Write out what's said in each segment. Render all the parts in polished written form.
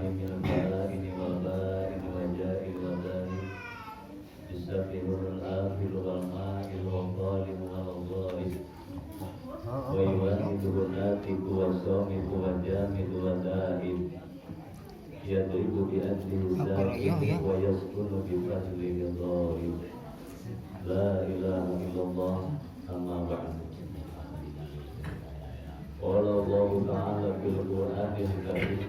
من البائن والبائن والجائر والداني الساكن الآخر والمائل والظالم والظالم ويوحده الناطق والصامت والجامد والدائم يضرب بأجله الساكن ويسكن بفضله الضارب لا إله إلا الله أما بعد قال الله تعالى في القرآن الكريم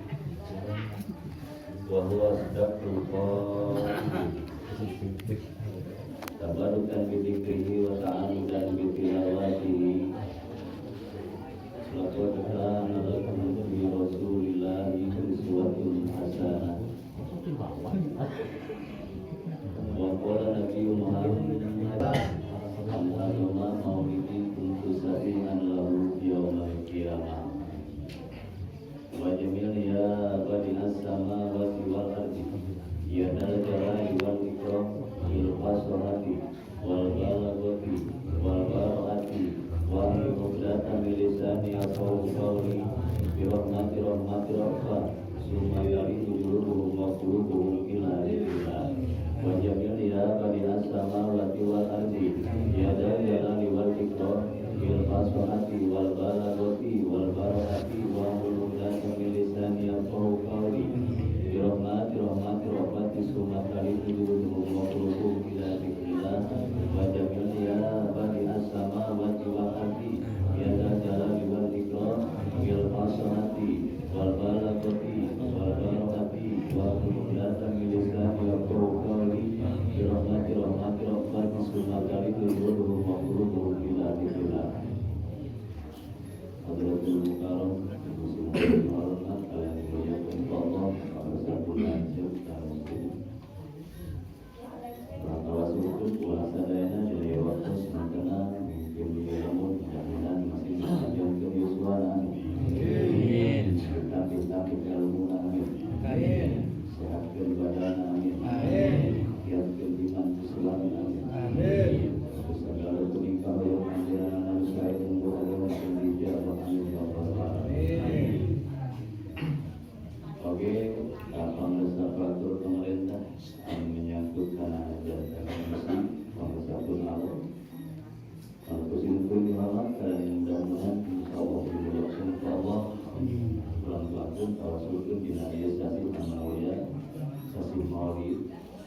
وهو أصدق القائلين تبركا بذكره وتعامدا بتلاوته لقد كان لكم في رسول الله أسوة حسنة وقال نبي محمد أنهما مولدي كنت سبيلا له يوم القيامة وجميل يا بديع السماوات والأرض يا ذا الجلال والإكرام بالقسوة والبلاغة والبراءة وأهل عقدة من لساني يفقهوا قولي برحمة ربك ثم يعيد قلوبهم وقلوبهم إلى ذكرك وجميل يا بديع السماوات والأرض يا ذا الجلال والإكرام بالقسوة والبلاغة والبراءة وأهل عقدة من لساني يفقهوا قولي برحمة ربك ثم يعيد قلوبهم وقلوبهم إلى ذكرك وجميل يا بديع السماوات والأرض يا ذا الجلال والإكرام بالقسوة والبلاغة والبراءة وأهل عقدة من لساني يفقهوا قولي برحمة ربك ثم يعيد قلوبهم وقلوبهم إلى ذكرك. Hadratul Mukarram, Muslimin hormat kalian dimuliakan Allah, pada satu lanjut dan muslim. Perkara syukur puasa dayana dari waktu sementara mungkin dilamun jaminan masih berjam ke Yuswan amin. Tapi ilmu amin. Sehatkan badan amin. Kiatkan iman Islam amin. Segala peningkah yang menjalankan saya umur Allah dijawab amin ya Allah. Oke, aparatur pemerintah yang menyangkut tanah dan komisi bangsa pun Allah. Kalau simpul Muhammad dan mudah-mudahan insyaallah dimuliakan Allah. Pulang pelaku tawasul bina sasi Mulia, sasi Maulid.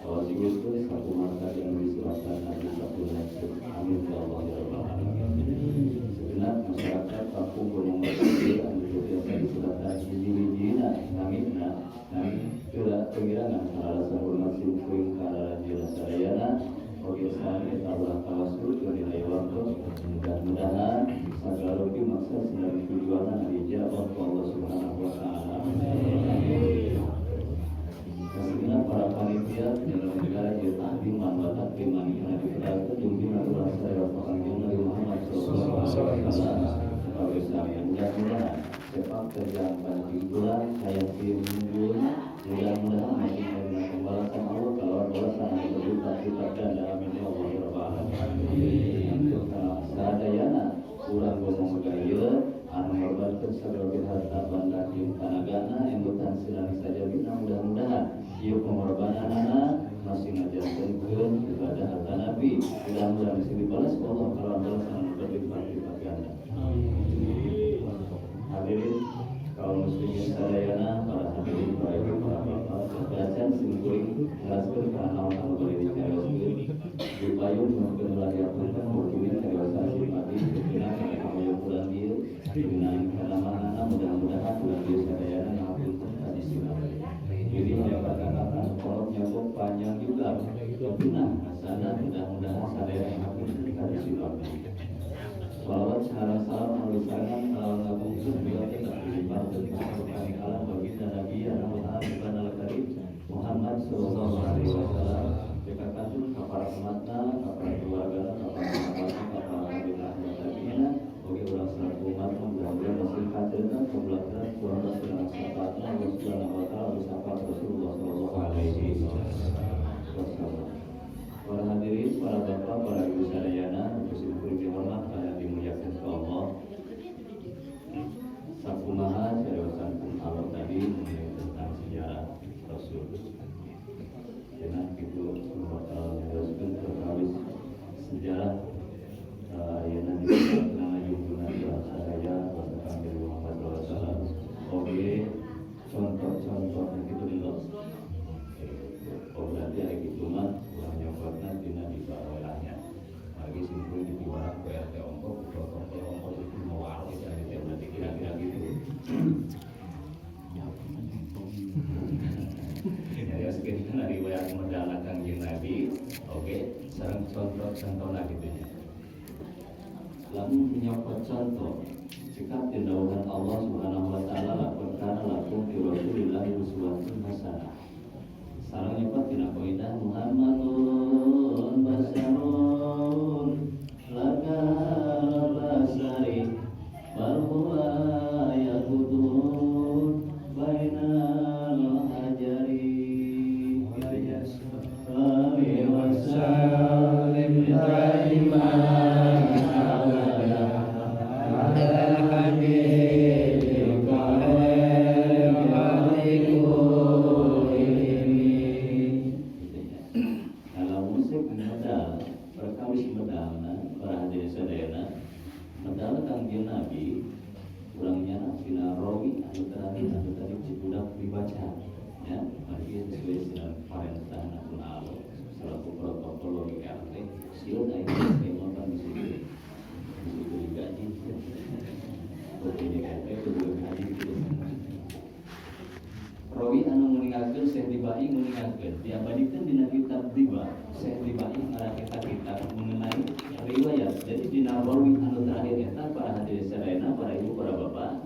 Tawasul itu satu markah yang diserahkan Nabi satu nasib. Amin ya Allah ya Rabbal alamin. Segenap masyarakat kampung Gunung Merpati yang biasa diserahkan hiji-hijina namina nami kira pengirangan alasan hormat simpul karena jelas sayana bagi sami Allah tawasul ke nilai waktu mudah-mudahan segala rugi maksud sedang tujuan dijawab Allah Subhanahu wa taala. Segenap para panitia penyelenggara tahdim manfaat primani yang diperlukan junjungan rasa saya panggil Nabi Muhammad SAW sebagai saya mudah-mudahan sepak terjang pada bulan saya timbul mudah-mudahan masih karena pembalasan Allah kalau balasan yang berbuka kita ganda amin ya Allah ya Rabbal alamin. Untuk sadayana kurang ngomong gaya anu merbatkan segala harta banda di tanagana yang bukan sedang saja bina mudah-mudahan ieu pengorbananana masih ngajarkeun ibadah harta Nabi mudah-mudahan bisa dibalas Allah kalau balasan berlipat-lipat ganda. Hadirin kaum muslimin sadayana, para hadirin para ibu para bapak bacaan simkuling jelaskeun kana naon bari dicaroskeun dipayun mungkin lagi apunten mungkin dewasa simpati dina kana kamayo bulan ieu dina kana manana mudah-mudahan bulan ieu sadayana ngapunten ka Islam. Jadi yang kata-kata kolot nyambung panjang juga benar sana mudah-mudahan sadayana ngapunten ka Islam. Salawat salam alusangan ala Nabi Muhammad tidak dilipat tentang berkali alam baginda Nabi Muhammad al-Karim Muhammad sallallahu alaihi wasallam. Dekatkan kepada umatna, kepada keluarga, kepada sahabat, kepada hadirin hadirin bagi orang selaku umat mudah-mudahan masih hadirkan kebelakang Tuhan Rasulullah sahabatnya Rasulullah wa ta'ala bersama Rasulullah sallallahu alaihi wasallam. Para hadirin, para bapak, para ibu sadayana, bersyukur riwayat medal Kangjeng Nabi. Oke, sareng contoh gitu ya. Lamun menyokot contoh sikap dindauhan Allah Subhanahu wa taala laqad kana lakum fi rasulillahi uswatun hasanah. Sareng nyokot dina kaidah Muhammadun basarun laka basari wal huwa yaqudun bainal hajari wa sallim daiman Nabi kurangnya sila rawi anu tadi cibudak dibaca ya mari sesuai dengan perintah nakun Allah selaku protokol RT siun aing skema kan di situ digaji begini RT kudu gaji rawi anu nguningakeun Syekh Dibai nguningakeun diabadikeun dina kitab Diba Syekh Dibai ngaraketa kitab mengenai riwayat. Jadi dina rawi anu terakhir eta para hadirin sadayana para ibu para bapak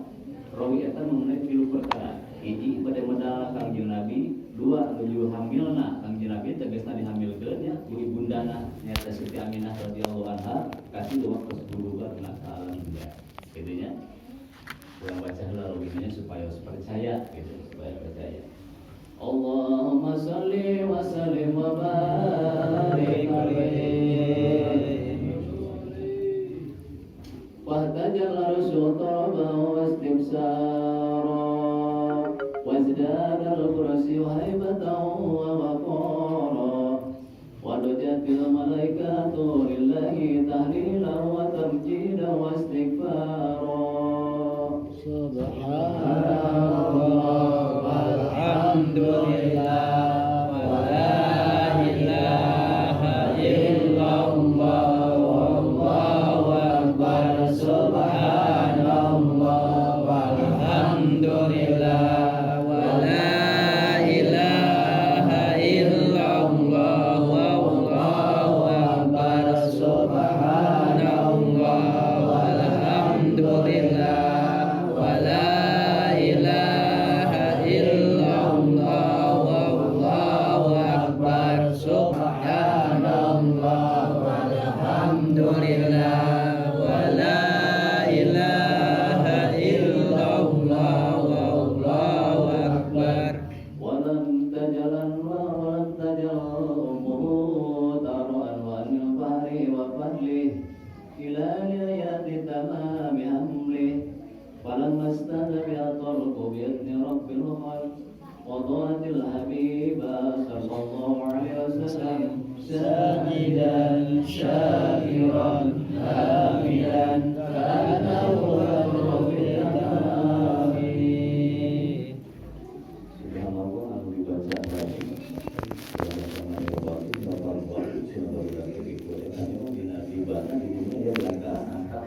rawi eta mengenai tilu perkara. Hiji bade medal Kangjeng Nabi, dua nuju hamilna Kangjeng Nabi tegasna dihamilkeun nya ku ibundana nyaeta Siti Aminah radhiyallahu anha kasih dua kesebulugan kena salam ya. Gitu nya. Kurang baca rawinya supaya percaya gitu, supaya percaya. Allahumma shalli wa sallim wa barik alaihi wahtajal arsyul taraba wastimsara wazdada al-kursi haibatan wa waqara wadujatil malaikatu lillahi tahlilan wa tamjidan wa istighfara subhanallah walhamdulillah wa la ilaha illallah wallahu akbar subhanallah walhamdulillah wa la ilaha illallah wallahu akbar subhanallah walhamdulillah وضعت الحبيبة صلى الله عليه وسلم ساجدا شاكرا حامدا كان هو الرفيع Subhanallah anu dibaca tadi dibana di dunia ya angka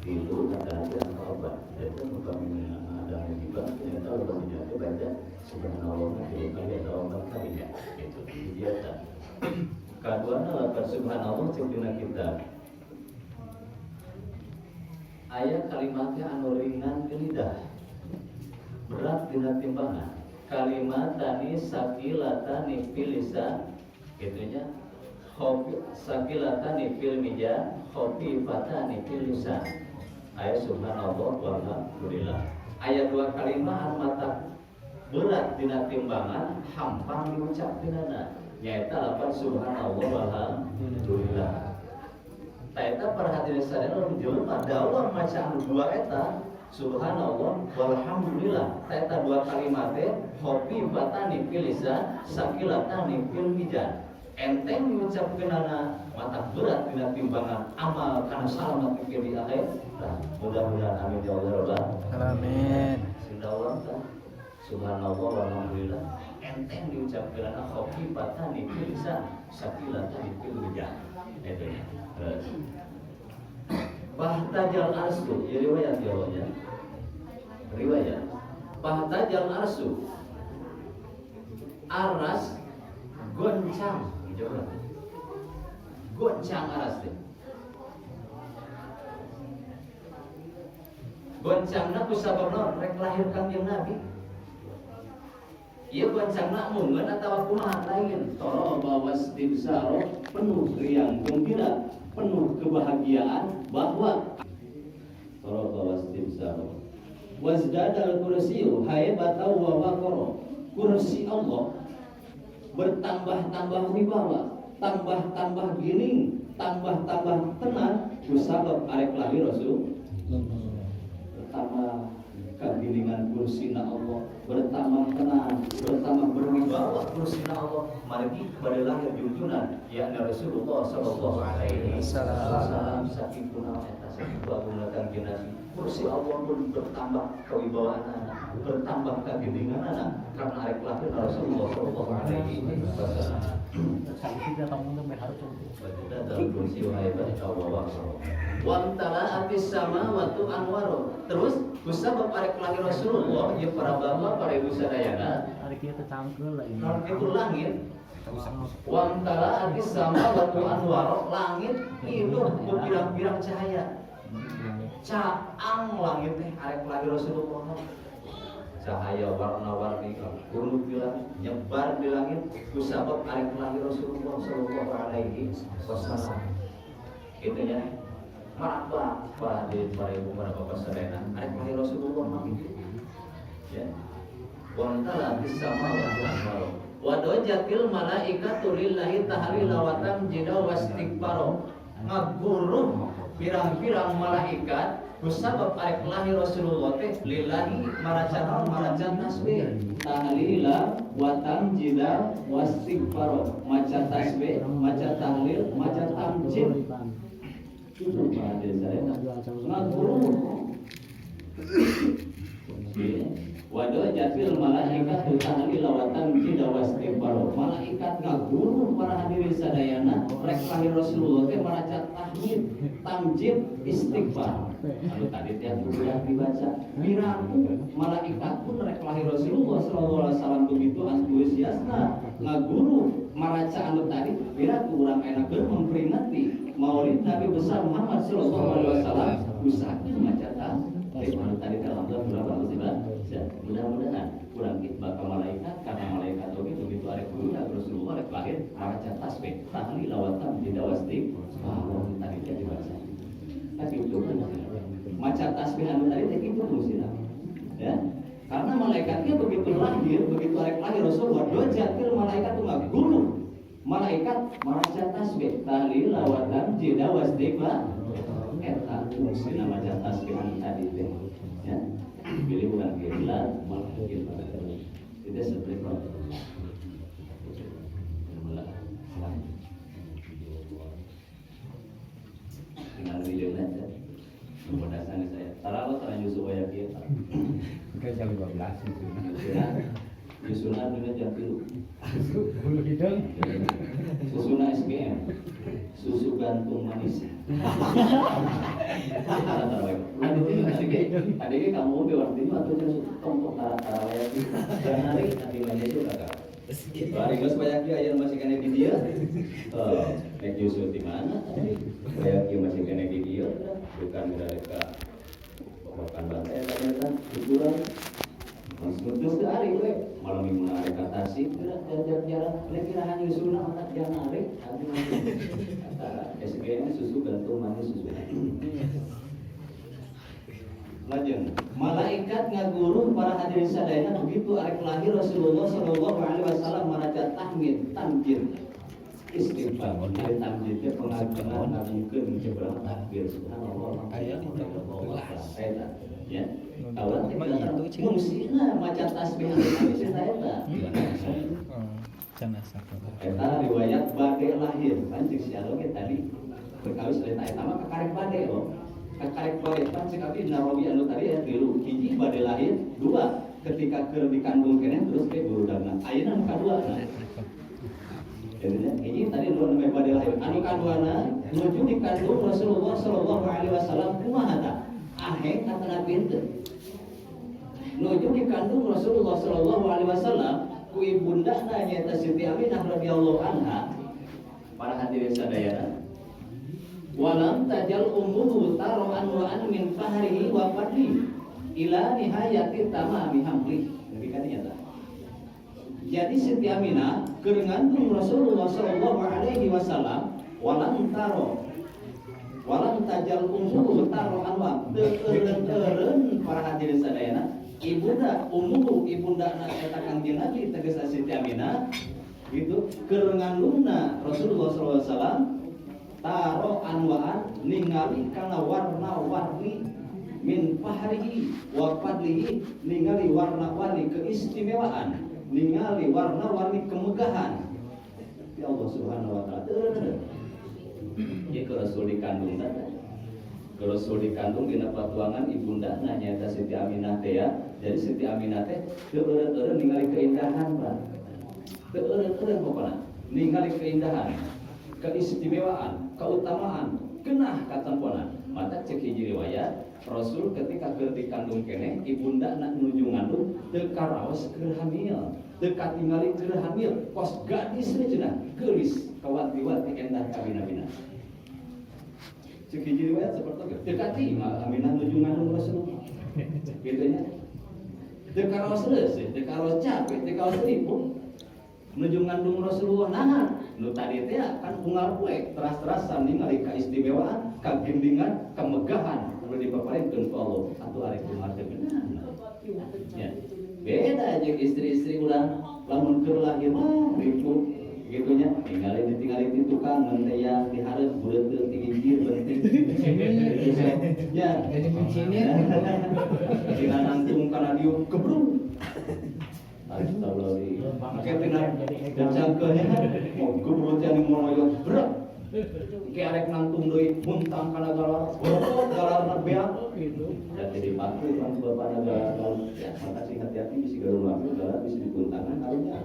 itu ada obat itu bukan ada juga ternyata lebih jauh baca subhanallah itu ada obat kali ya itu biasa kedua adalah subhanallah cina kita ayat kalimatnya anu ringan ke lidah berat dina timbangan kalimatani sakilatani fil lisan gitunya sakilatani fil mizan khafifatani fil lisan ayat subhanallah walhamdulillah ayat dua kalimat mata berat dina timbangan hampang diucapkeunana nyaeta lapan subhanallah walhamdulillah taeta perhatian sadaya jelema dawa maca anu dua eta subhanallah walhamdulillah taeta dua kalimat teh khafifatani fil lisan sakilatani fil mizan enteng diucapkeunana mata berat dina timbangan amal kana salamat pikir di akhir nah mudah-mudahan amin ya Allah amin sindawang ta subhanallah walhamdulillah enteng diucapkeunana khafifatani fil lisan sakilatani fil mizan itu ya terus Bahtajal arsu, ya riwayat jawabnya. Riwayat. Bahtajal arsu. Aras goncang coba. Goncang aras teh. Goncangna ku sababna rek lahir Kangjeng Nabi. Ieu goncangna mungeun atawa kumaha lain. Toro bawas tibsaro penuh riang gembira, penuh kebahagiaan bahwa toro bawas tibsaro wazdadal kursiyu haibatan wa waqara. Kursi Allah bertambah-tambah wibawa, tambah-tambah gining, tambah-tambah tenang kusabab arek lahir Rasul. Bertambah kagilingan kursina Allah, bertambah tenang, bertambah berwibawa kursina Allah. Margi kepada lahir junjungan yakni Rasulullah sallallahu alaihi wasallam. Sakipun eta sakibaguna Kangjeng Nabi. Kursi Allah pun bertambah kewibawaan, bertambah kagilingan karena arek lahir Rasulullah sallallahu alaihi wasallam. Sakit kita tamu harus dalam kursi haibat Allah. Wamtala atis sama watu anwaro. Terus kusabab arek lahir Rasulullah ya para bapak para ibu sadayana arek ieu teh cangkeul lain. Itu langit. Wamtala atis sama watu anwaro, langit hidup berpirang-pirang cahaya. Caang langit teh arek lahir Rasulullah. Cahaya warna-warni gunung bilang nyebar di langit kusabab arek lahir Rasulullah sallallahu alaihi wasallam. Kitu nya maraba para ibu para bapak sadayana arek lahir Rasulullah mah gitu. Ya. Wantala bisama wa wadojatil malaikatu lillahi tahalila wa tamjida wastikbaro. Ngaguruh pirang-pirang malaikat kusabab arek lahir Rasulullah teh lillahi maracan tasbih tahlila wa tamjida wastikbaro. Maca tasbih, maca tahlil, maca tamjid. Itu pada saya ngaguruh. Wadah jatil malaikat tahlila wa tamjida wastikbaro. Malaikat ngaguruh para hadirin sadayana rek lahir Rasulullah teh maraca tahmid, tamjid, istighfar. Anu tadi teh sudah dibaca. Miraku malaikat pun rek lahir Rasulullah sallallahu alaihi wasallam begitu antusiasna ngaguruh maraca anu tadi. Miraku urang enakeun memperingati Maulid Nabi besar Muhammad sallallahu alaihi wasallam usahakeun maca tasbih. Anu tadi dalam berapa musibah? Mudah-mudahan kurang bakal malaikat karena malaikat begitu arek guru Rasulullah arek lahir maraca tasbih tahlil wa tamjid wastikbaro tadi teh dibaca. Tapi itu maca tasbih anu tadi teh kitu fungsina. Ya. Karena malaikatnya begitu lahir, begitu arek lahir Rasulullah dojatil malaikat tu ngaguru. Malaikat maraca tasbih tahlil wa tamjid wastikbaro. Eta fungsina maca tasbih anu tadi teh. Ya. Pilih bukan gila, malah gila. Tidak seperti itu. Tinggal video aja. Kemudahan saya. Tarawih tanah Yusuf ya kita. Mungkin jam 12 itu. Yusuna dengan jam 3. Bulu hidung. Susuna SGM. Susu gantung manis. Adiknya kamu di waktu itu atau tongkok tarawih dan hari nanti mana itu kakak. Bari geus banyak dia aya masih kena di dia. Nek Yusuf di mana tadi? Banyak dia masih kena di dia. Bukan mereka bukan bantai ternyata ukuran. Masuk hari we malam minggu hari kata sih jarak kira-kira Yusuna otak jangan hari kata SGM susu gantung manis susu. Lanjut, malaikat ngaguru para hadirin sadayana begitu arek lahir Rasulullah sallallahu alaihi wasallam maraca tahmid, tamjid, istighfar. Tamjid teh pengagungan ngagungkeun seberapa takbir subhanallah. Aya di 12. Ya. Kalau kita fungsina maca tasbih anu eta eta. Jenazah. Eta riwayat bade lahir, kan cek si alo ge tadi berkawis eta mah kakarek bade loh. Kakarek bade pan cek abi Nawawi anu tadi ya 3 hiji bade lahir, 2 ketika keur dikandung keneh terus ke burudana. Ayeuna anu kadua nah. Jadi hiji tadi nu namanya bade lahir, anu kaduana nuju dikandung Rasulullah sallallahu alaihi wasallam kumaha tah? Aheng kata Nabi teh. Nuju dikandung Rasulullah sallallahu alaihi wasallam ku ibuna ibundana nyaeta Siti Aminah radhiyallahu anha. Para hadirin sadayana, walam tajal ummuhu taro'an wa an min fahrihi wa fadli ila nihayati tamami hamli. Demikian nyata. Jadi Siti Aminah kerengantung Rasulullah sallallahu alaihi wasallam walam tajal ummuhu taro'an wa teureun para hadirin sadayana, ibunda eta Kangjeng Nabi tegasna Siti Aminah gitu kerenganungna Rasulullah SAW taro anwaan ningali kana warna-warni min fahrihi wa fadlihi, ningali warna-warni keistimewaan, ningali warna-warni kemegahan ya Allah Subhanahu wa taala. Ieu Rasul dikandung Rasul dikandung dina patuangan ibundana nyaeta Siti Aminah teh ya. Jadi Siti Aminah teh teu ningali keindahan Pak. Teu-teu pokona ningali keindahan, keistimewaan, keutamaan, genah katemponan. Mata cek hiji riwayat, Rasul ketika keur dikandung keneh ibundana nuju ngandung teu karaos keur hamil, teu katingali keur hamil, kos gadis we cenah geulis kawati-wati endah kabina-bina. Cek hiji riwayat seperti itu. Teu katingal Aminah nuju ngandung Rasul. Kitu nya. Teu karaos leus, teu karaos capek, teu karaos ribut. Menuju ngandung Rasulullah nahan nu tadi teh kan unggal poe teras-terasan ningali kaistimewaan, kagendingan, kemegahan anu dipaparinkeun ku Allah atuh ari kumaha teh beunang. Ya. Beda jeung istri-istri urang lamun keur lahir mah ribut gitu nya ditinggali di tukang menteyang dihareup bureuteuh tinggi penting. Ya, jadi kuncinya dina nangtung kana dieu kebrung. Astagfirullahaladzim. Makanya dan jangkauannya mau kemudian yang mau berat. Kayak arek nangtung deui muntang kana galar, galar beak gitu. Dan jadi patuh kan bapak galar. Ya, makasih hati-hati bisa galau lagi galar bisa dipuntangan karunya.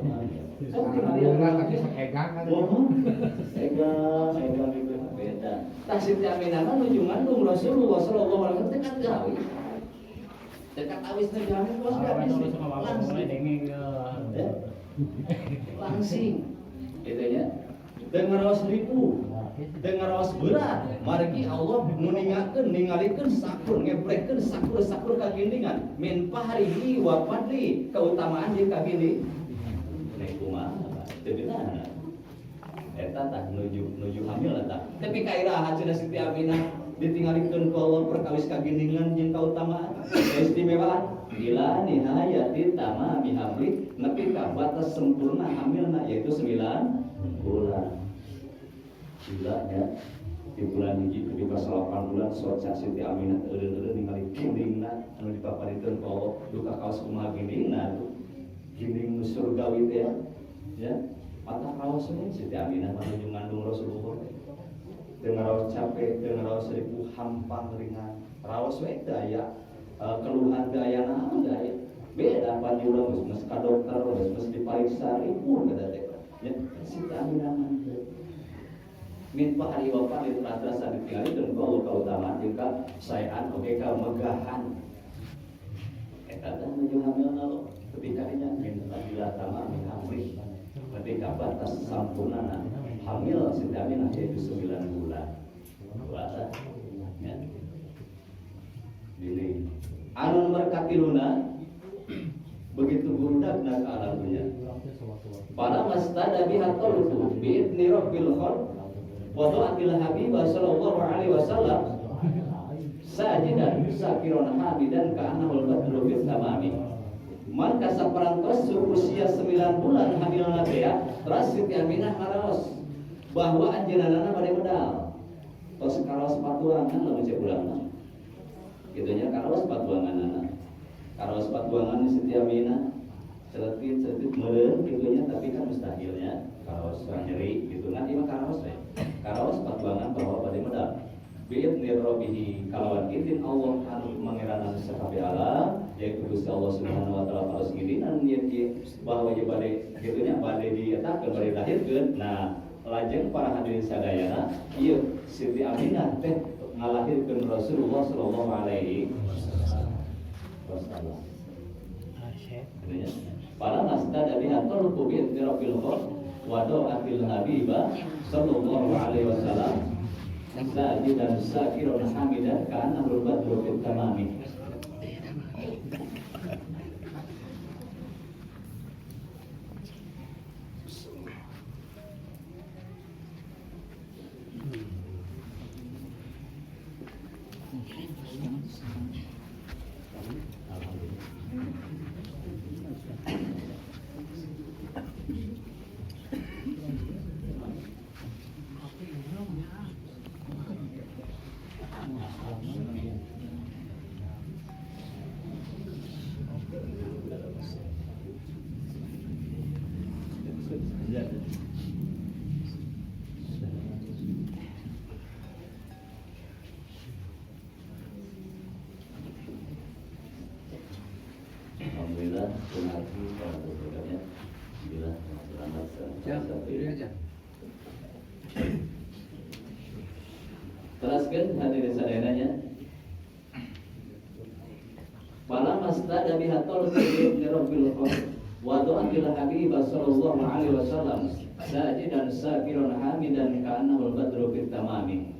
Egang tapi sakegang kan. Egang itu beda. Tah Siti Aminah nuju ngandung Rasulullah sallallahu alaihi wasallam kan gawe. Dekat awisna jamin bos gadis langsing gitu ya dengan raos ribu dengan raos berat margi Allah ningalikeun sakur ngeplekeun sakur kagendingan min fahrihi wa fadli keutamaan jeung kagini nek kumaha teu beunana eta tah nuju hamil eta tapi kairaha cenah Siti Aminah ditinggalikeun ku Allah perkawis kagendingan jeung kautamaan keistimewaan ila nihayati tamami hamli nepi ka batas sempurna hamilna yaitu 9 bulan. Gila ya. Di bulan hiji ketika 8 bulan soca Siti Aminah eureun-eureun ningali gendingna anu dipaparikeun ku Allah duka kaos kumaha gendingna gending nu surgawi teh ya. Mata kaos we Siti Aminah menuju ngandung Rasulullah. Dengan raos capek, dengan raos ribu hampang ringan, raos we daya keluhan daya naon daya beda pan urang geus ka dokter geus dipariksa ribu kada teh nya Siti Aminah min pahari wa fadli terasa ditinggalikeun ku Allah kautamaan jeung kasayaan oge kamegahan eta teh nuju hamilna lo ketika nya min fadila tamami hamli ketika batas sampurnana hamil Siti Aminah yaitu 9 bulan. Puasa. Ya. Ini anu nomor katiluna begitu burudakna ka alam dunya. Para mastada biha qalbu bi idni rabbil khalq wa ta'atil habib sallallahu alaihi wasallam sajidan sakiron hamidan ka anahul badru bil tamami. Maka saparantos usia 9 bulan hamilna teh teras Siti Aminah ngaraos bahwa anjeunana bade medal. Tos karaos patuangan lamun cek urangna. Kitu nya karaos patuanganana. Karaos patuangan Siti Aminah celetit meureun kitu nya tapi kan mustahilnya karaos nyeri gitu kan ieu karaos we. Karaos patuangan bahwa bade medal. Bi'id nirrobihi kalawan izin Allah anu mangeranan sakabeh alam yaitu Gusti Allah Subhanahu wa taala paus ngidinan ieu bahwa ieu bade kitu nya bade dietakeun bade lahirkeun. Nah lajeng para hadirin sadayana ieu Siti Aminah teh ngalahirkeun Rasulullah sallallahu alaihi wasallam. Para nastada biha talqu bi idrabil khawf wa do'atil habibah sallallahu alaihi wasallam sajidan sakiran hamidan kana berbadru fit tamami. Alhamdulillah, terima kasih para berikutnya. Alhamdulillah, selamat selamat. Teraskan hadirin sadayananya. Fala mastada bihatul fi rabbil khalq wa du'atil habib sallallahu alaihi wasallam sajidan sakiran hamidan ka'annahu al-badru fit tamami.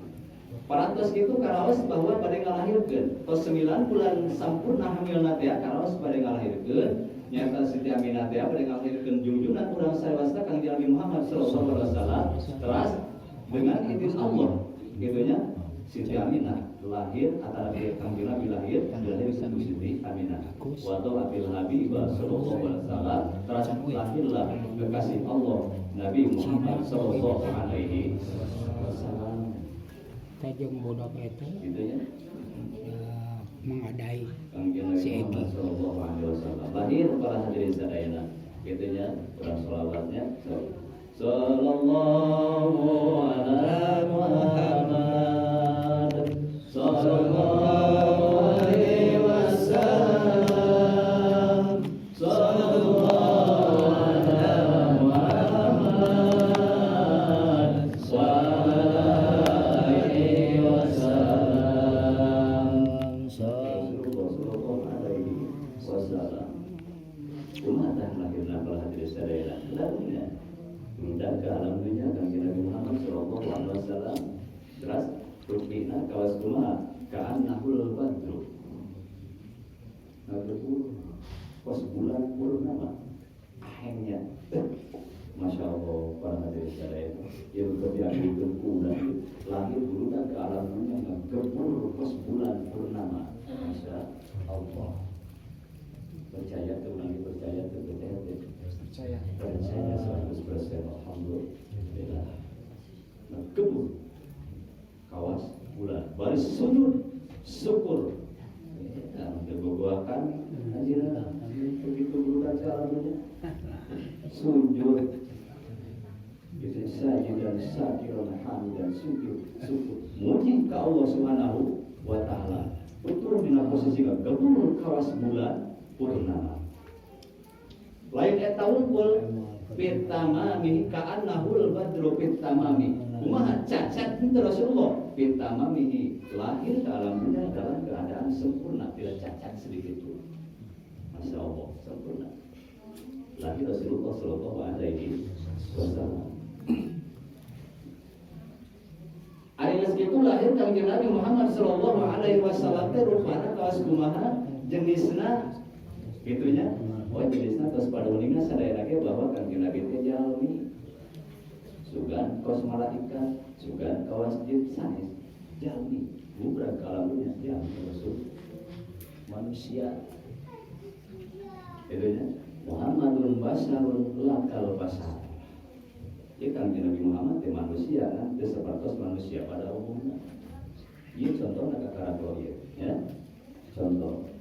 Parantos itu karaos bahwa pada ngalahirkeun tos 9 bulan sampurna hamilna teh karaos pada ngalahirkeun nyata Siti Aminah teh pada ngalahirkeun junjungan urang sarewasta Kang Nabi Muhammad sallallahu alaihi wasallam teras dengan izin Allah gitunya Siti Aminah lahir antara Kang Nabi lahir itu Siti Aminah wa tawafil habib sallallahu alaihi wasallam teras lahirlah kekasih Allah Nabi Muhammad sallallahu alaihi wasallam. Tajam bodoh itu Gitu ya. Mengadai Kang Nabi si Muhammad Eki. sallallahu alaihi wasallam lahir para hadirin sadayana gitu ya kurang sholawatnya sallallahu ala Muhammad sallallahu alaihi wasallam sallallahu ala Muhammad sallallahu alaihi wasallam sallallahu alaihi wasallam. Umatah lahirna para hadirin sadayana lalunya minta ke alam dunia Kang Nabi Muhammad sallallahu alaihi wasallam terus rukina kawas kumaha ka'annahul badru pas bulan purnama akhirnya Masya Allah para hadirin sadayana yang kebiasaan kuda lahir bulan ke alam dunia ngegebur pas bulan purnama Masya Allah. Percaya tuh lagi percaya 100%. Alhamdulillah. Nah, kebun kawas bulan baris sujud syukur ya dibubuhkan anjirah begitu bulan alamnya sujud itu saja dan sakiran hamidan sujud syukur muji ke Allah Subhanahu wa taala betul dina posisi kebun kawas bulan purnama lain eta unggul pitamami ka'annahul badru pitamami kumaha cacat itu Rasulullah pitamami lahir dalam dunia dalam keadaan sempurna tidak cacat sedikit pun Masya Allah sempurna lahir Rasulullah sallallahu alaihi wasallam. Ari geus kitu lahir Kang Nabi Muhammad sallallahu alaihi wasallam teh rupana kawas kumaha jenisna gitunya. Oh jenisnya terus pada uningnya sadaya lagi bahwa Kang Nabi teh jalmi sugan kawas malaikat sugan kawas jin sanes jalmi bukan kalamunya jalmi Rasul manusia gitunya Muhammadun basarun lakal basar. Jadi Kang Nabi Muhammad teh manusia kan teh sepertos manusia pada umumnya. Ieu contohna kakarato ieu ya. Contoh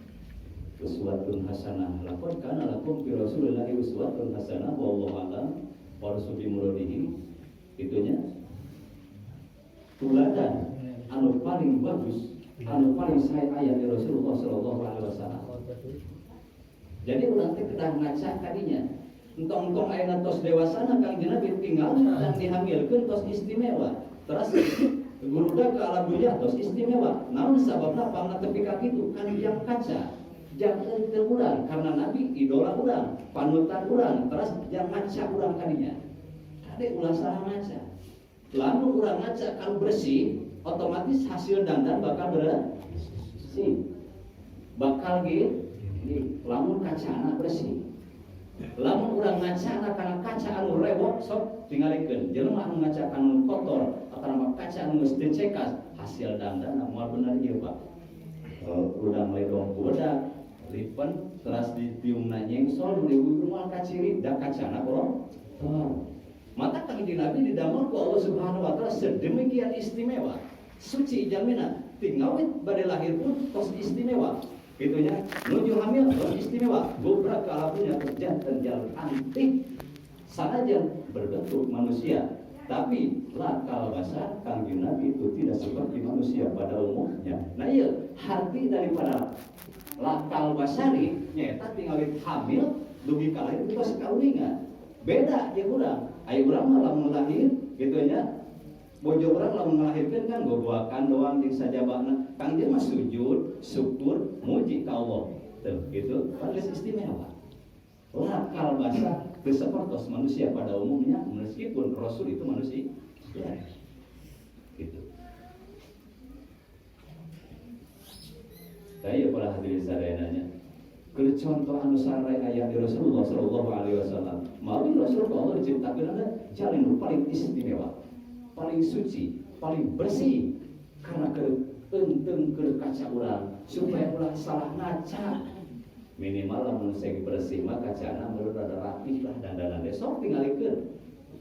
uswatun hasanah laqad kana lakum fi Rasulillahi uswatun hasanah wallahu a'lam wa rasul muradihi itunya tuladan anu paling bagus anu paling sae aya di Rasulullah sallallahu alaihi wasallam. Jadi urang teh kedah ngaca kadinya entong-entong ayeuna tos dewasana Kang Nabi tinggal dan dihamilkeun tos istimewa terus guruda ke alam dunia tos istimewa naon sababna pangna tepi ka kitu kan yang kaca jangan terurang karena Nabi idola urang, panutan urang, terus jangan ngaca urang kadinya. Kade ulah salah ngaca. Lamun urang ngaca kalau bersih, otomatis hasil dandan bakal bersih. Bakal lamun kacana bersih. Lamun urang ngaca kana kaca anu rewok sok tingalikeun. Jelema anu ngaca anu kotor atau kaca anu geus teu cekas, hasil dandan moal bener ieu Pak. Urang ledong budak lipen teras ditiumna nyengsol ibu moal kaciri da kacana kotor. Mata kanjeng Nabi didamel ku Allah Subhanahu wa taala sedemikian istimewa. Suci jamina tingawit bade lahir pun tos istimewa. Gitunya nuju hamil istimewa gobrak kalapunya jantan jalan antik sanajan berbentuk manusia tapi lakal basar kanjeng Nabi itu tidak seperti manusia pada umumnya. Nah iya arti daripada lakal basari nyata tinggal hamil dugi kalahir itu sekaulingan beda ya urang aya urang mah lamun lahir gitunya bojo urang lamun ngelahirkeun kan gogoakan doang jeung sajabana kang dia mah sujud syukur muji ka Allah tuh gitu paling istimewa lakal basar teu sapertos manusia pada umumnya meskipun Rasul itu manusia ya gitu. Daya para hadirin sadananya keur contoh anu saray aya di Rasulullah sallallahu alaihi wasallam mawi Rasul Allah diciptakeun ada jalan paling istimewa paling suci, paling bersih karena keenteng ke kaca urang supaya ulah salah ngaca minimal lamun segi bersih mah kacana menurut ada rapih lah dandanan sok tingalikeun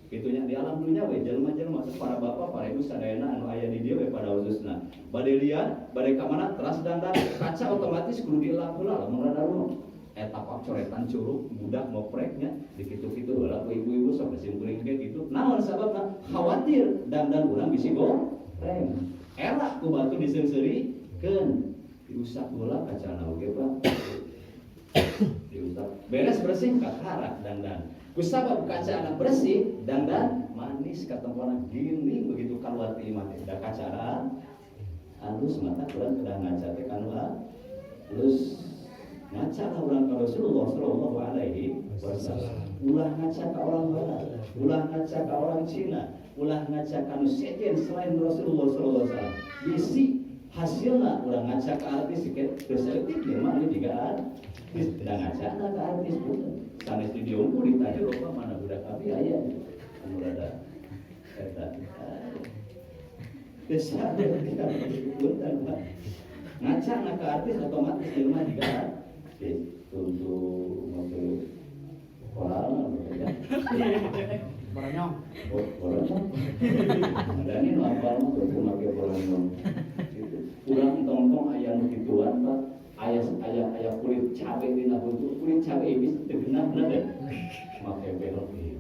gitunya di alam dunya we jelema-jelema para bapak para ibu sadayana anu aya di dieu we pada khususna bade lihat bade ka mana teras dandan kaca otomatis kudu dielak heula lamun rada runo eta pak coretan curug budak ngopreknya dikitu-kitu heula ku ibu-ibu sok disimpulin kayak gitu naon sababna khawatir dandan urang bisi goreng elak ku batu diseungseureikeun diusak heula kacana oge Pak diusak beres bersih kakarak dandan ku sabab kacana bersih dandan manis katempona gini begitu kaluar ti imah teh da kacana halus mata kurang kedah ngaca teh kan halus ngaca ka urang ka Rasulullah sallallahu alaihi wasallam ulah ngaca ka orang barat ulah ngaca ka orang Cina ulah ngaca ka nu sejen selain Rasulullah sallallahu alaihi wasallam bisi hasilna ulah ngaca ka artis teu selektif ieu mah ieu juga artis tidak ngaca ka artis pun sanes di diompo ditanya loba mana budak abi aya anu rada eta desa kita ngaca ka artis otomatis ieu mah juga untuk mobil koral ya. Boronyong. Boronyong. Ada nih lapar mah untuk make boronyong. Urang tong-tong aya nu kituan Pak. Aya kulit cabe dina buntu. Kulit cabe bisa teu genah teh. Make belok ieu.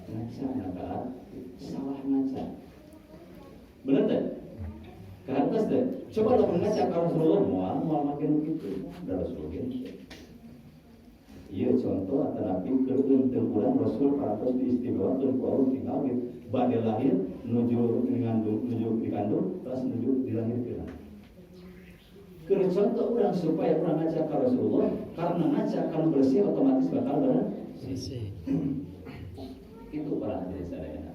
Ngaca ngaca salah ngaca. Bener teh? Ke atas deh, coba lo mengaca ka Rasulullah mual makin begitu, ada Rasulullah. Iya contoh terapi keuntung urang Rasul parantos diistimewakeun ku Allah tinggal bade lahir nuju dikandung terus nuju dilahirkeun. Keur contoh urang supaya urang ngaca ka Rasulullah karena ngaca kalau bersih otomatis bakal bersih. Itu para hadirin sadayana.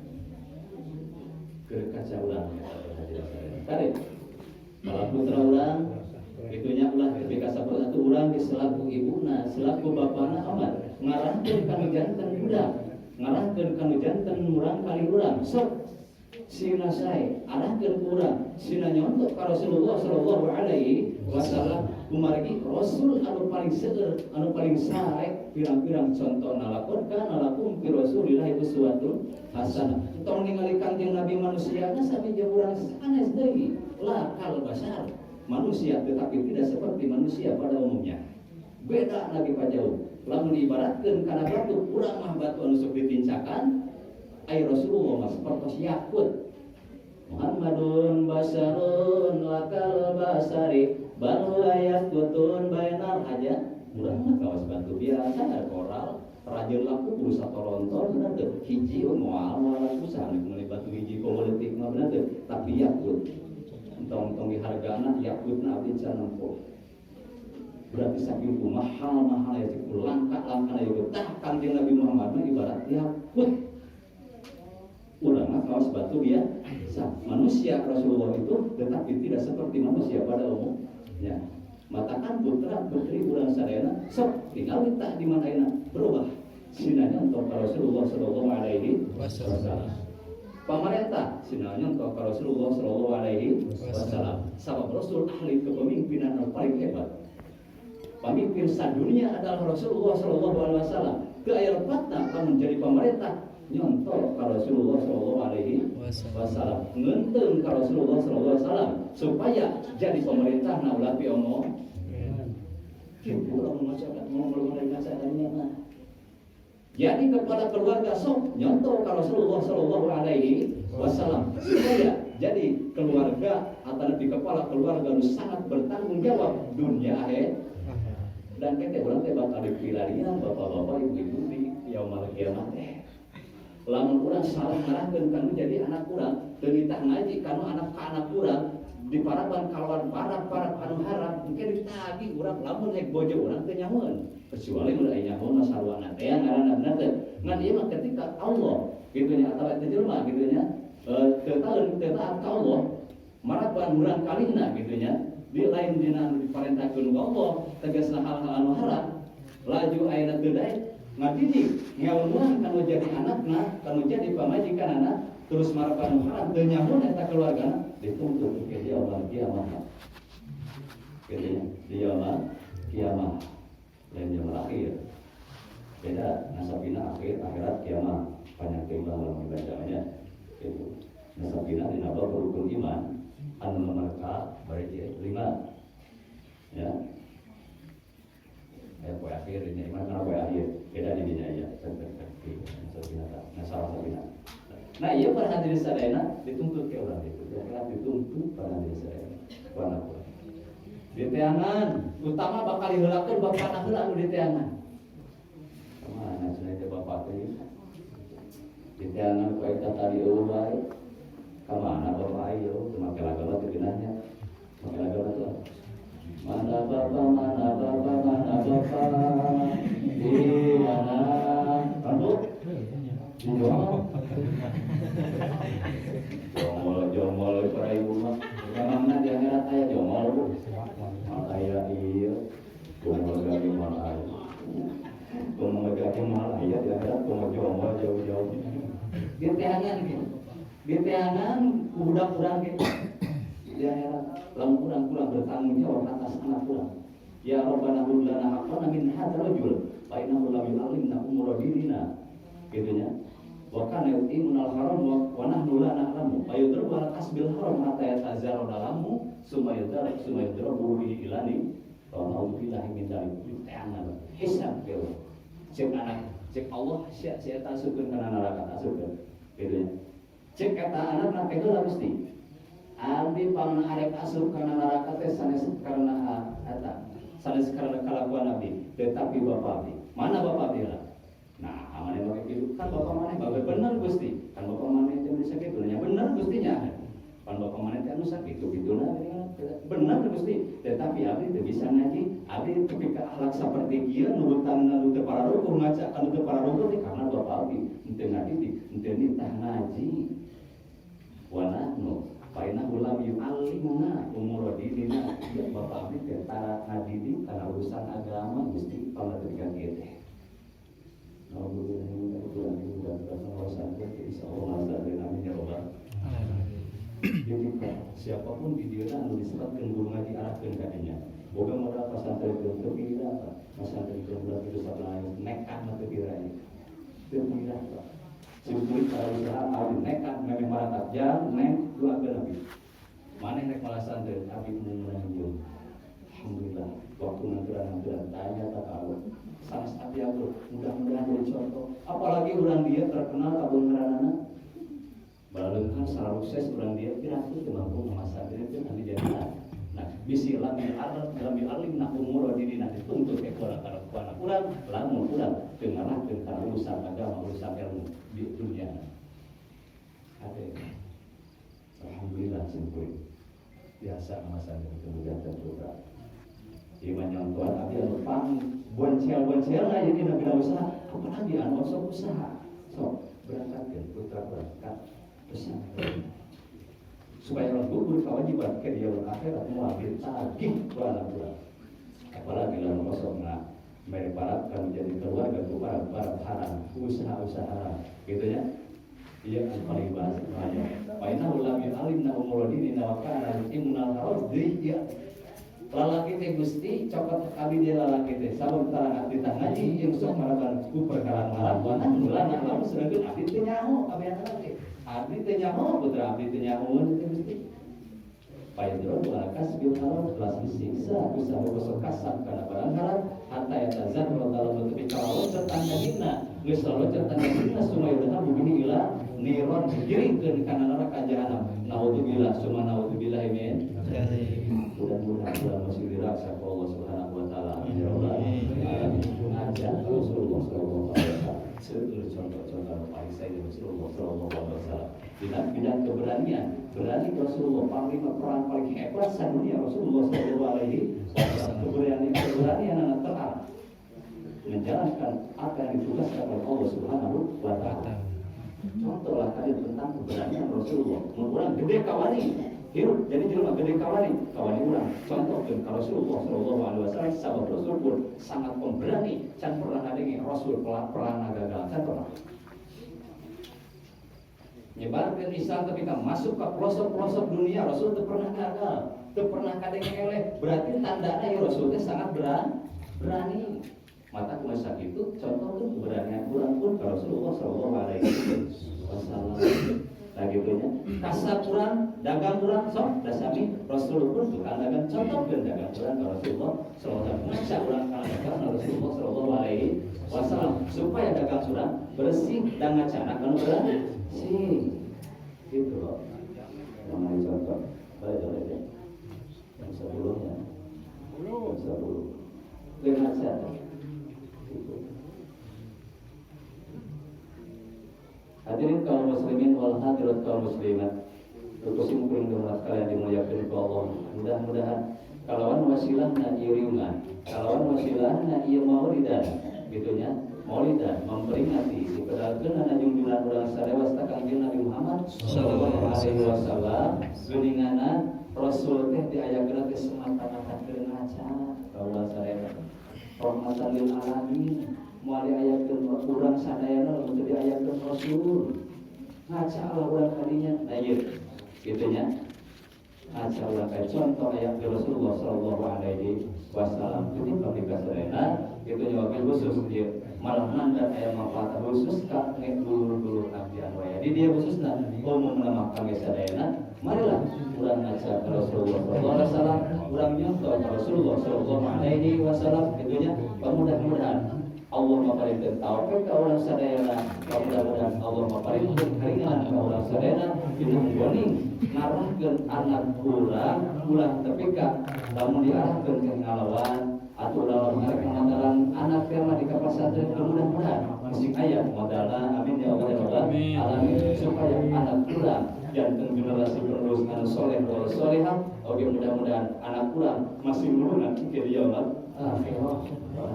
Keur kaca urang tarik kalau putra urang itunya ulah ketika sahabat satu urang selaku ibuna selaku bapana amat ngarahkeun kanu janten budak ngarahkeun kanu janten urang kali urang sok sina sae arahkeun urang sina nyontok ka Rasulullah sallallahu alaihi wasallam kumargi Rasul anu paling seueur anu paling sae pirang-pirang contoh nalakonkan nalakum fi Rasulillah itu suatu hasanah tong ningali kanjeng Nabi manusiana sami jeung urang sanes deui lakal basar manusia tetapi tidak seperti manusia pada umumnya beda Nabi pajauh lamun diibaratkeun kana batu urang mah batu anu sok ditincakan ai Rasulullah mah sapertos yakut Muhammadun basarun lakal basari bal yakutun bainal aja urang mah kawas batu biasa koral rajin laku kudu satorontor bener teu hiji moal laku sahana meuli batu hiji komo leutik mah bener teu tapi yakut entong dihargana yakutna abdi canempok. Berarti saking mahal ya cikul langka ya betah kanjeng Nabi Muhammad mah ibarat yakut. Ulama kaos batu dia manusia Rasulullah itu tetapi tidak seperti manusia pada umumnya. Matakan putra putri urang sadayana sok tinggal ditah di manaina berubah sinanya untuk Rasulullah sallallahu alaihi wasallam. Pemerintah sinanya untuk Rasulullah sallallahu alaihi wasallam. Sabab Rasul ahli kepemimpinan yang paling hebat. Pemimpin sadunia adalah Rasulullah sallallahu alaihi wasallam. Ke lepatna kamu menjadi pemerintah nyontor ka Rasulullah sallallahu alaihi wasallam. Ngeunteung ka Rasulullah sallallahu alaihi wasallam supaya jadi pemerintah na ulah pi omong. Kieu ulah ngomong mah. Jadi kepada keluarga sok nyontor ka Rasulullah sallallahu alaihi wasallam supaya jadi keluarga atau di kepala keluarga nu sangat bertanggung jawab dunia akhirat. Dan kete urang teh bakal dipilarian bapak-bapak ibu-ibu di yaumul kiamat teh. Lamun urang salah ngarahkeun kanu jadi anak urang, teu nitah ngaji kanu anak ka anak urang, diparaban kalawan parab anu harap, engke ditagi urang lamun hek bojo urang teu nyahoeun. Kecuali mun aya nyahoeun mah sarwana teh ngaranna bener teh. Ngan ieu mah ketika Allah kitu nya atawa teh jelema kitu nya teu taeun teu taat ka Allah, maraban urang kalihna kitu nya. Di lain dina diparentahkeun ku Allah tegasna hal-hal anu haram laju ayeuna teu daek ngadidik ngelmuan kanu jadi anakna kanu jadi pamajikanana terus marapan haram teu nyamun eta keluargana dituntut ke yaumul kiamah. Kene di yaumul kiamah lain yaumul akhir. Beda nasabina akhirat kiamah banyak timbang ibadahnya itu. Nasabina dina bab rukun iman anu mereka bari 5 ya. Poe akhir ini iman kana poe akhir beda di dinya ya nasabina. Nah ieu para hadirin sadayana dituntut ke urang itu kira dituntut para hadirin sadayana kana urang diteangan utama bakal diheulakeun bapana heula anu diteangan mana cenah teh bapak teh diteangan poe tadi eueuh bae kamana bapak ayo make lagu teh ginanya make lagu tuh mana bapak di mana kamu jomol para ibu mah memangna di akhirat aya jomol bu aya ieu jomol gari mal aya jomol gari mal aya di akhirat jomol jauh-jauh diteangan gitu diteangan budak urang gitu di akhirat lamun urang bertanggung jawab atas anak urang ya rabbana hab lana haqqan min hadzal rajul fa innahu lam yu'allimna umura dinina gitu nya wa kana yu'minul haram wa nahnu la na'lamu fa yudribu al kasbil haram hatta yatazara dalamu summa yudrabu bihi ilani wa na'udzu billahi min dzalik diteangan hisab gitu cek anak cek Allah sia eta asukeun kana neraka asukeun gitu nya cek kata anak nak itu lah mesti abdi pamna arek asup kana neraka teh sanes karena eta sanes karena kalakuan abdi tetapi bapak abdi mana bapak abdi lah nah amane make kitu kan bapak maneh bae bener Gusti kan bapak maneh teh bisa kitu nya bener Gustinya kan bapak maneh teh anu sakitu kituna bener Gusti tetapi abdi teu bisa ngaji abdi ketika akhlak saperti ieu nurutan nu teu pararukuh ngaca anu teu pararukuh teh karena bapak abdi henteu ngadidik henteu nitah ngaji wa nahnu fa innahu lam yu'allimuna umur dinina bapak abdi teh tara ngadidik kana urusan agama Gusti pamadegan ieu teh siapapun di diri anu disebutkeun guru ngaji arahkeun ka dinya boga modal pasantren teu kira pasantren teu berarti dosa lain nekat mah teu kira teu kira simpulik kalau usaha awin nekat memang maratap jam neng doakeun abi maneh rek malasantreun abi mulai jeung alhamdulillah waktu nanturan tanya tak Allah sanes abdi abdul mudah-mudahan jadi contoh apalagi urang dia terkenal kabeungeranana baleungkeun salah sukses urang dia piratu teu mampu ngamasantreun teh anu jadi nah bisi lamil alim na umur dina dituntut ke kana urang lamun urang teu ngarahkeun kana urusan agama urusan ilmu di dunia ade alhamdulillah simpuling biasa masa kemudian terbuka. Iman yang Tuhan abi anu pang boncel aja di negara usaha, apalagi anu sok usaha, sok berangkatkan putra berangkat usaha. Supaya orang gugur kewajiban ke dia akhirat mau ambil tagih bulan bulan. Apalagi dalam kosongna mereka kan menjadi keluarga para haram usaha gitu ya. Iya kan paling bahasa banyak. Paina ulama alim na umurodini na wakana imunal harus dia. Lalaki teh gusti cokot abi dia lalaki teh sabun tarang abdi tah ngaji jeung sok maraban ku perkara ngarawana mulana lamun sedengkeun abdi teh nyaho abi anak teh. Abdi teh nyaho putra abdi teh nyaho teh gusti. Paidron walakas bil haram kelas disiksa bisa bosok kasar karena barang haram hatta yatazar dalam tepi kalau sertan dagingna geus lalu sertan dagingna sumayudah begini ila niron digiringkeun kana neraka jahanam. Naudzubillah summa naudzubillah min. Mudah-mudahan kita masih dirasa oleh Allah Subhanahu wa taala. Ya Allah. Ajak Rasulullah sallallahu alaihi wasallam. Seluruh contoh-contoh paling saya Rasulullah sallallahu alaihi wasallam. Bidang keberanian, berani Rasulullah panglima perang paling hebat sadunia Rasulullah sallallahu alaihi wasallam. Keberanian anak terang menjalankan apa yang ditugaskan oleh Allah Subhanahu wa taala. Contohlah kalian tentang keberanian Rasulullah. Mengulang gede kawani. Hirup jadi jelema gede kawani ulang. Contoh ke Rasulullah sallallahu alaihi wasallam sahabat Rasul pun sangat pemberani, can pernah ngadenge Rasul perang gagal, can pernah. Nyebarkan Islam ketika masuk ke pelosok-pelosok dunia Rasul teu pernah gagal, teu pernah kadenge eleh. Berarti tandanya Rasul teh sangat berani. Mata kumasa itu contoh keberanian urang pun ke Rasulullah sallallahu alaihi wasallam. Nah gitunya, kasar kurang, dagang kurang, sok, dasami Rasulullah pun tukang dagang contoh dan dagang kurang ke Rasulullah sallallahu alaihi wasallam. Masa kurang kalau dagang Rasulullah sallallahu alaihi wasallam supaya dagang kurang bersih dan ngacana kan bersih. Gitu loh. Namanya contoh. Baik ya. Yang sebelumnya. Yang sebelum. Dengan cara. Hadirin kaum muslimin wal hadirat kaum muslimat. Terkusim kuring dihormat kalian dimuliakan oleh Allah. Mudah-mudahan kalawan wasilahna ieu riungan, kalawan wasilahna ieu maulidan, gitunya. Maulidan memperingati dipedalkeun ana junjungan urang sarewas ka Kangjeng Nabi Muhammad sallallahu alaihi wasallam. Geuninganna Rasul teh diayakeun teh semata-mata keur ngaca kaula sarewa. Rahmatan lil alamin. Moal diayakeun urang sadayana lamun teu diayakeun Rasul. Ngaca Allah urang kadinya. Nah ieu gitunya. Ngaca urang ka contoh ayat Rasulullah sallallahu alaihi wasallam ketika nikah sadayana itu nyawabin khusus dia malah mandat ayat mafata khusus ka dulu nabian waya. Di dia khususna umum nama kami sadayana marilah urang ngaca Rasulullah sallallahu alaihi wasallam, urang nyontoh Rasulullah sallallahu alaihi wasallam gitunya. Mudah-mudahan Allah maparinkeun taufik ka urang sadayana, mudah-mudahan Allah maparinkeun karingan ka urang sadayana dina nggoning ngarahkeun anak ulang tepika lamun diarahkeun ke ngalawan atau dalam mereka mengadakan anak firman di kapasatren mudah-mudahan masih ayat modalna amin ya Allah ya Allah alamin supaya anak ulang janten generasi penerus anu soleh wal solehah oke mudah-mudahan anak ulang masih melunak ke dia akhirat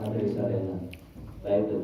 dari sadayana. Nah itu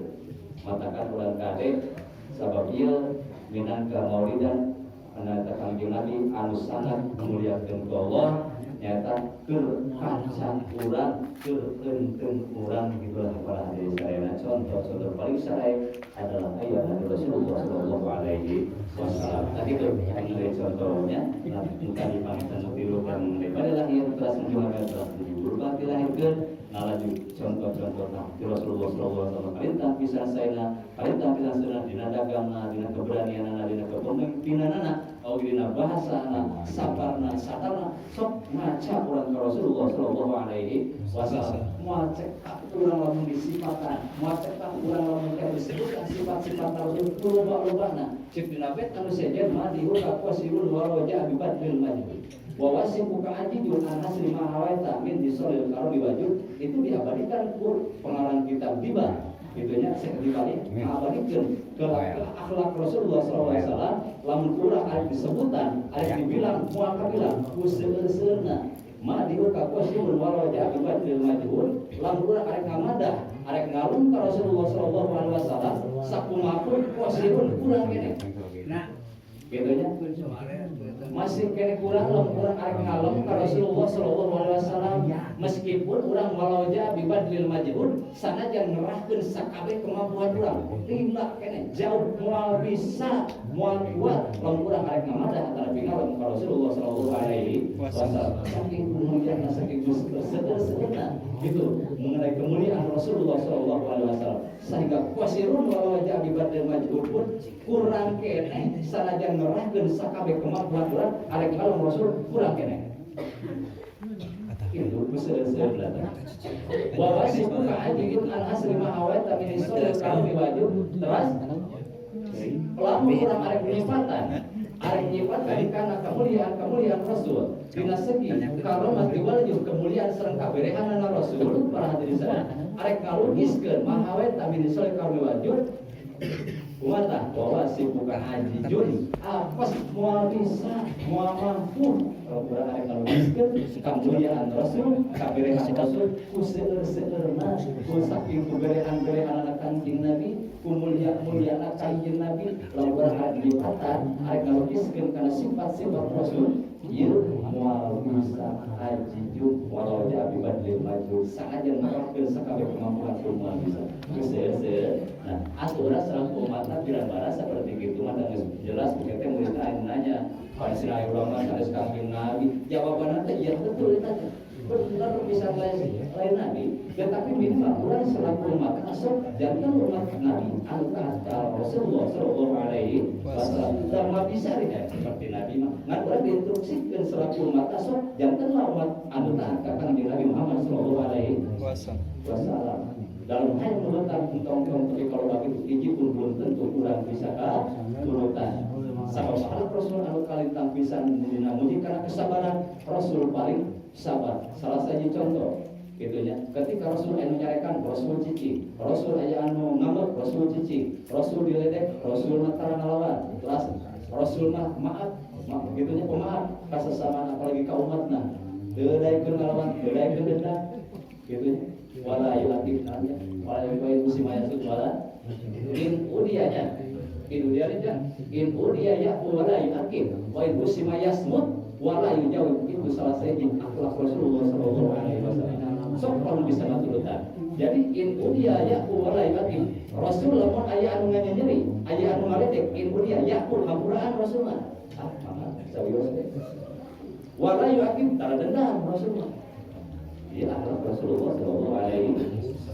matakan ulang kade sabab ieu minangka maulidan anata Kangjeng Nabi anu sangat memuliakeun ku Allah nyata keur kacan urang keur eunteuh urang gitulah para hadirin sadayana. Contoh paling sae adalah ayat Nabi Rasulullah sallallahu alaihi wasallam. Tadi itu yang contohnya bukan dipamitan mutilukan daripada lahir teras menjualkan teras berubah dilahirkeun nalaju contoh-contoh Nabi Rasulullah sallallahu alaihi wasallam perintah pisan saena perintah pisan saena dina dagangna dina keberanianna dina kepemimpinanna dina bahasana sabarna satarna sok maca urang ka Rasulullah sallallahu alaihi wasallam moal cek urang lamun disifatan moal cek urang lamun disebutkan sifat-sifat Rasul loba-lobana cek dina bet anu sejen mah diulah qasimul waraja bibadil majid wa wasifu ka ajidul anas lima hawaita min disolil karobi wajud itu diabadikan pengalaman kitab tiba Itunya saya dibalik abalikeun ke akhlak Rasulullah SAW. Lamun urang arek disebutan, arek dibilang moal kabilang ku seueur-seueurna mah diuka kuasiun walau ja'ibat lil majhul. Lamun urang arek ngamadah, arek ngalung ka Rasulullah SAW sakumaha kuasiun urang kene. Nah, gitunya masih kene kurang lamun arek ngalung ka Rasulullah SAW meskipun urang walaja bibadlil majhud sanajan ngerahkeun sakabeh kemampuan urang lila kene jauh moal bisa moal kuat lamun urang arek ngamadah antara pingalung ka Rasulullah SAW saking muliana saking sederhana gitu mengenai kemuliaan Rasulullah SAW sehingga kuasirun walaja bibadlil majhud pun kurang kene sanajan ngerahkeun sakabeh kemampuan urang arek ngalung Rasul kurang kene itu sebenarnya bahwa si buka aja gitu al-asri ma'awet tapi nisol kalau diwajib terus pelaku kurang arek nyifatan karena kemuliaan Rasul dina segi karomat diwajib kemuliaan sereng kaberehanan Rasul para hadirin sana arek ngalukiskeun ma'awet tapi nisol kalau diwajib Kumata bahwa si bukan haji jun apa semua bisa semua mampu kalau kurang ada kalau miskin kemuliaan Rasul kaberehan Rasul kuseur-seurna saking kuberehan anak kanjeng Nabi kumuliaan kanjeng Nabi lalu kurang ada lipatan ada kalau miskin karena sifat-sifat Rasul ieu moal bisa haji jun walau jadi badlil maju sangaja nerapkeun sakabeh kemampuan moal bisa kuseur-seur. Nah aturan selaku umat Pirang-bara seperti itu mah jelas begitu murid nanya Pancina ulama harus kanjeng Nabi jawabannya teh iya betul itu benar bisa lain Nabi tetapi minimal urang selaku umat asal jantan umat Nabi anu taat Rasulullah sallallahu alaihi wasallam dan bisa ya seperti Nabi mah ngan urang diinstruksikeun selaku umat asal jantanlah umat anu taat ka kanjeng Nabi Muhammad sallallahu alaihi wasallam dalam hal menurutan tong-tong tapi kalau bagi hiji pun belum tentu kurang bisa turutan sabab sahabat Rasul anu kalintang pisan dina muji karena kesabaran Rasul paling sabar salah satu contoh gitunya ketika Rasul anu nyarekan Rasul cici Rasul aya anu ngambek Rasul cici Rasul diledek Rasul mataran lawan terus Rasul mah maaf gitunya pemaaf ka sesama apalagi ka umatna teu daekeun ngalawan teu daekeun dendam gitunya wala yulatif namanya wala yubayin musimaya wala in udiyanya in udiya ya wala yuakim wa in musimaya smut wala yujawib itu salah satu akhlak Rasulullah sallallahu alaihi wasallam sok kalau bisa ngaturutan jadi in udiya ya wala yuakim Rasul lamun aya anu nganyeri aya anu ngaledek in udiya ya hampuraan Rasulullah maka sawios wala yuakim tara dendam Rasulullah dia akhlak Rasulullah sallallahu alaihi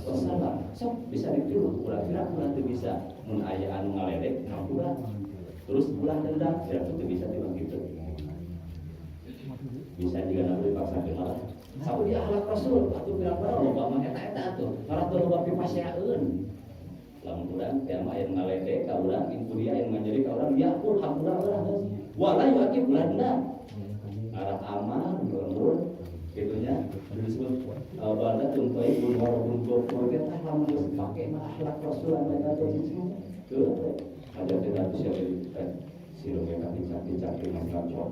wasallam sok bisa ditiru kira-kira nanti bisa mun aya anu ngaledek ngampura terus ulah dendam kira-kira bisa tiba gitu bisa juga nabi dipaksa malah sabu dia akhlak Rasul atuh kira-kira loba mah eta atuh malah teu loba pipasyaeun lamun urang teh mah aya ngaledek ka urang ibu dia yang ngajari ka urang ya pun hampura urang wala yuakib ulah dendam arah aman lembur gitunya disebut banda contohnya walaupun kau kita lamun geus make mah akhlak Rasul mereka teh tuh ada tidak bisa dilihat siro mereka dicak-cak mangga cok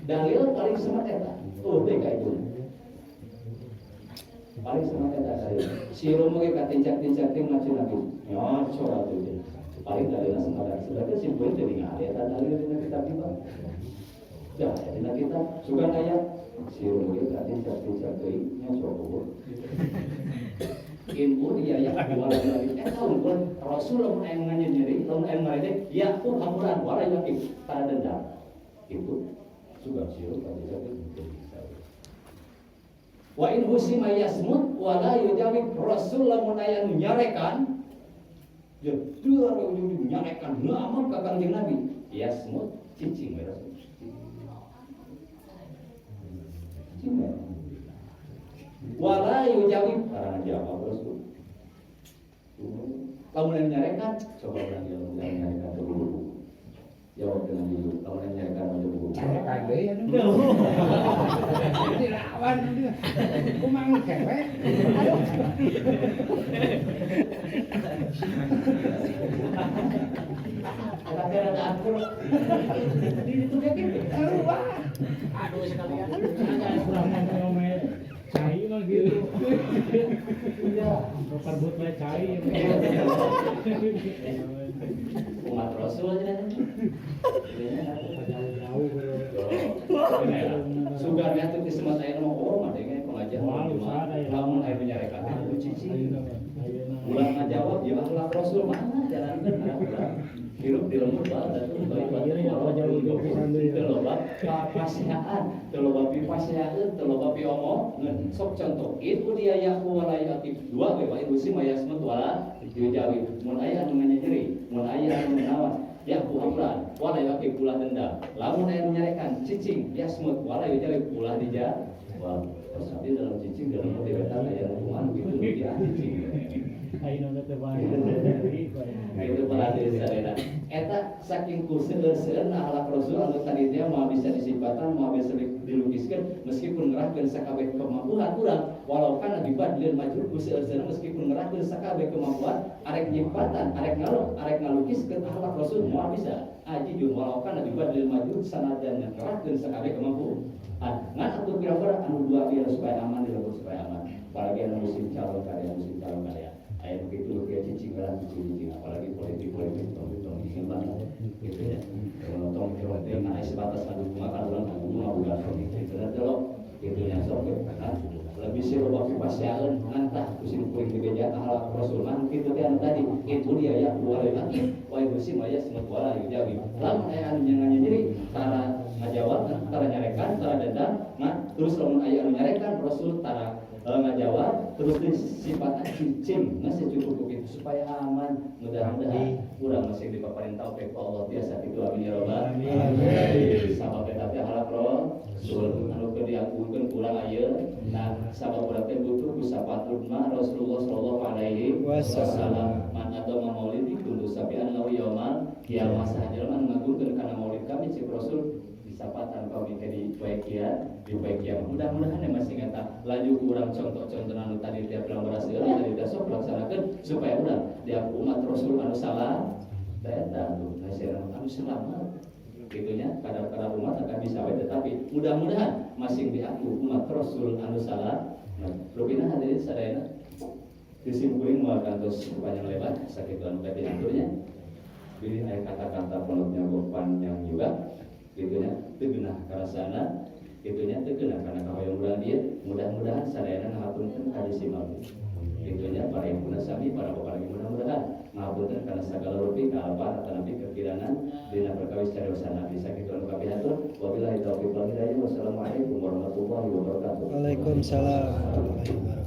dalil paling semat eta teh ka itu paling semat eta kali siro mah ka tincak-tincak teh macam lagi nyocok atuh paling dalilna semat sebenarnya simpel jadi ngade eta dalil dina kitab kita ya dina kitab sugan aya siro mungkin tadi jatuh nyocok info dia ya wala lagi tahun pun Rasul lamun aya nganyeri lamun aya ngaledek ya pun hamuran wala lagi para dendam itu juga siro tadi jatuh wa in husima yasmut wala yujawib Rasul lamun aya nyarekan ya dua ujung nyarekan ngaman ka kanjeng Nabi yasmut cicing Rasul wala yujawib karena jawab Rasul kamu yang nyarekan coba bilang yang nyarekan dulu jawab dengan jujur kamu yang nyarekan dulu nyarekan deh ya ini lawan dia aku mau cewek Kakek ada akur. Itu kakek. Aduh sekalian. Kurang ngomel cai mah gitu. Iya. Perbut mah cai. Umat Rasul aja. Jauh-jauh bro. Sugarnya tuh di semat air mau orang ada yang pengajian cuma lamun air menyarekan itu cici. Ulang ngajawab ya akhlak Rasul mana jalan benar. Hirup di lembut banget itu loba pasihaan loba pipasiaan loba pi omong sok contoh itu dia yang walai aktif dua we ibu si maya semut wala diujawi mun aya anu nganyeri mun aya anu nawan ya ku amran walai aktif pula denda lamun aya nyarekan cicing ya semut walai diujawi pula dija wah tapi dalam cicing dalam dewetan aya hukuman gitu dia cicing Ayo nonton tebak. itu para desa eta saking kuseueur-seueur akhlak Rasul anu tadi dia mau bisa disifatan mau bisa dilukiskan meskipun ngerahkeun sakabeh kemampuan urang walau kan lebih badlieun maju kuseueur-seueur meskipun ngerahkeun sakabeh kemampuan arek nyipatan arek ngalukiskeun akhlak Rasul mau bisa aji jun walau kan lebih badlieun maju sanajan ngerahkeun sakabeh kemampuan ngan atuh kira-kira anu dua dia supaya aman dilebur supaya aman apalagi anu musim calon karya ayat begitu kayak cicing apalagi politik tong ingin banget gitu ya tong nah sebatas adu makan orang adu bukan gitu dan kalau gitu yang sok kan lebih sih loba pipasiaeun antah kusin kuring di beja akhlak Rasul man kitu teh tadi itu dia ya walai lagi wae beusi maya semut wala jawi lamun aya anu nyangan jadi tara ngajawab tara nyarekan tara dendam nah terus lamun aya anu nyarekan Rasul tara ngajawab terus sifat cicing masih cukup begitu supaya aman mudah-mudahan kurang masih dipaparin taufik Allah biasa itu amin ya rabbal alamin sabab tapi halak Rasul anu keur diakukeun kurang aya nah sabab urang teh butuh kusapatuna Rasulullah sallallahu alaihi wasallam man adama maulid kuntu sabian lahu yaumal kiamat sahajelma ngagukeun kana maulid kami cik Rasul disapatan kau mikir di baik mudah-mudahan ya masih ngata laju kurang contoh-contoh anu tadi tiap bilang berhasil tadi dasok laksanakan supaya udah dia umat Rasul anu salah dan nasiran anu selamat gitunya kadang-kadang umat akan bisa tetapi mudah-mudahan masih diaku umat Rasul anu salah rupina hadirin sadayana disimpulin mual kantos panjang lebar sakit anu kaki aturnya pilih ayat kata-kata penutnya panjang juga gitunya tegenah karasana gitunya tegenah karena kahoyong bulan dia mudah-mudahan sadayana ngahapunten ka disimal gitunya para yang puna sami para bapak lagi mudah-mudahan ngahapunten karena segala rupi kaalpan atau nabi kekiranan dina perkawis cari usana bisa kitu anu kapihatur wabillahi taufiq wal hidayah wassalamualaikum warahmatullahi wabarakatuh. Waalaikumsalam warahmatullahi wabarakatuh.